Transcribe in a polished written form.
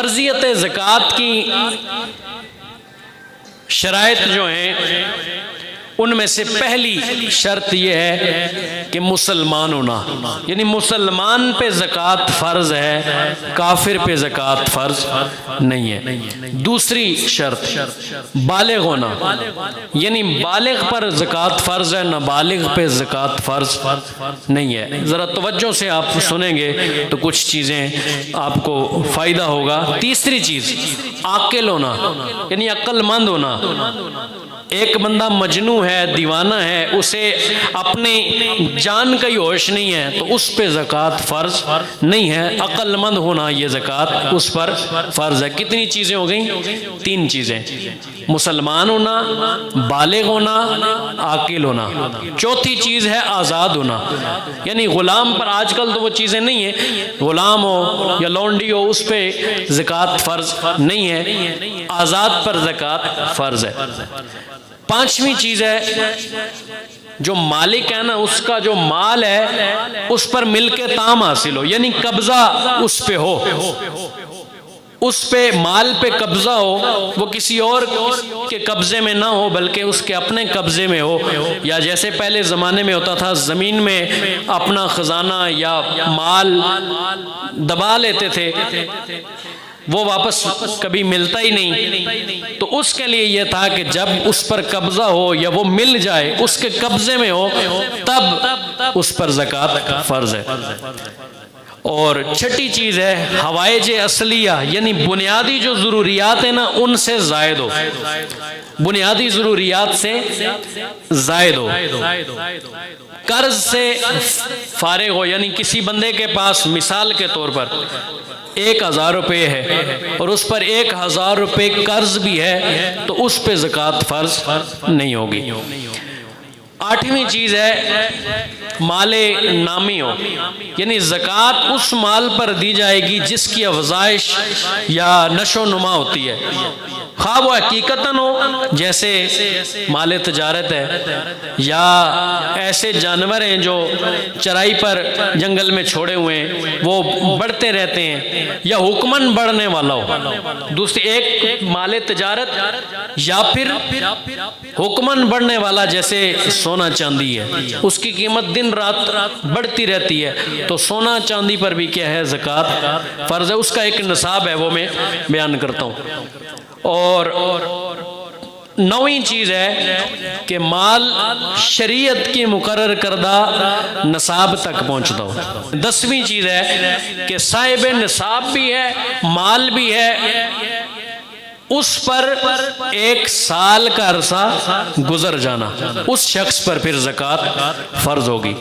فرضیت زکوٰۃ کی شرائط جو ہیں ان میں سے پہلی شرط یہ ہے کہ مسلمان ہونا، یعنی مسلمان پہ زکوٰۃ فرض ہے، کافر پہ زکوٰۃ فرض نہیں ہے۔ دوسری شرط بالغ ہونا، یعنی بالغ پر زکوٰۃ فرض ہے، نابالغ پہ زکوٰۃ فرض نہیں ہے۔ ذرا توجہ سے آپ سنیں گے تو کچھ چیزیں آپ کو فائدہ ہوگا۔ تیسری چیز عاقل ہونا، یعنی عقل مند ہونا۔ ایک بندہ مجنوں ہے، دیوانہ ہے، اسے اپنی جان کا ہی ہوش نہیں ہے تو اس پہ زکوٰۃ فرض نہیں ہے۔ عقل مند ہونا یہ زکوٰۃ اس پر فرض ہے۔ کتنی چیزیں ہو گئیں؟ 3 چیزیں، مسلمان ہونا، بالغ ہونا، عاقل ہونا۔ چوتھی چیز ہے آزاد ہونا، یعنی غلام پر آج کل تو وہ چیزیں نہیں ہیں، غلام ہو یا لونڈی ہو اس پہ زکوٰۃ فرض نہیں ہے، آزاد پر زکوٰۃ فرض ہے۔ 5ویں چیز ہے جو مالک ہے نا، اس کا جو مال ہے اس پر ملک تام حاصل ہو، یعنی قبضہ اس پہ ہو، اس پہ مال پہ قبضہ ہو، وہ کسی اور کے قبضے میں نہ ہو بلکہ اس کے اپنے قبضے میں ہو، یا جیسے پہلے زمانے میں ہوتا تھا زمین میں اپنا خزانہ یا مال دبا لیتے تھے، وہ واپس کبھی ملتا ہی نہیں، تو اس کے لیے یہ تھا کہ جب اس پر قبضہ ہو یا وہ مل جائے، اس کے قبضے میں ہو، تب اس پر زکوٰۃ فرض ہے۔ اور 6ٹھی چیز ہے حوائج اصلیہ، یعنی بنیادی جو ضروریات ہیں نا ان سے زائد ہو، بنیادی ضروریات سے زائد ہو، قرض سے فارغ ہو، یعنی کسی بندے کے پاس مثال کے طور پر 1000 روپے ہے اور اس پر 1000 روپے قرض بھی ہے تو اس پہ زکوٰۃ فرض نہیں ہوگی۔ 8ویں چیز ہے مال نامی ہو، یعنی زکوٰۃ اس مال پر دی جائے گی جس کی افزائش یا نشو و نما ہوتی ہے، خواہ وہ حقیقتاً ہو جیسے مال تجارت ہے، یا ایسے جانور ہیں جو چرائی پر جنگل میں چھوڑے ہوئے ہیں وہ بڑھتے رہتے ہیں، یا حکماً بڑھنے والا ہو۔ دوسری ایک مال تجارت یا پھر حکماً بڑھنے والا جیسے سونا چاندی ہے، اس کی قیمت دن رات بڑھتی رہتی ہے، تو سونا چاندی پر بھی کیا ہے زکوٰۃ فرض ہے، اس کا ایک نصاب ہے وہ میں بیان کرتا ہوں۔ اور 9ویں چیز ہے کہ مال شریعت کی مقرر کردہ نصاب تک پہنچتا ہو۔ 10ویں چیز ہے کہ صاحب نصاب بھی ہے، مال بھی ہے، اس پر 1 سال کا عرصہ گزر جانا، اس شخص پر پھر زکوٰۃ فرض ہوگی۔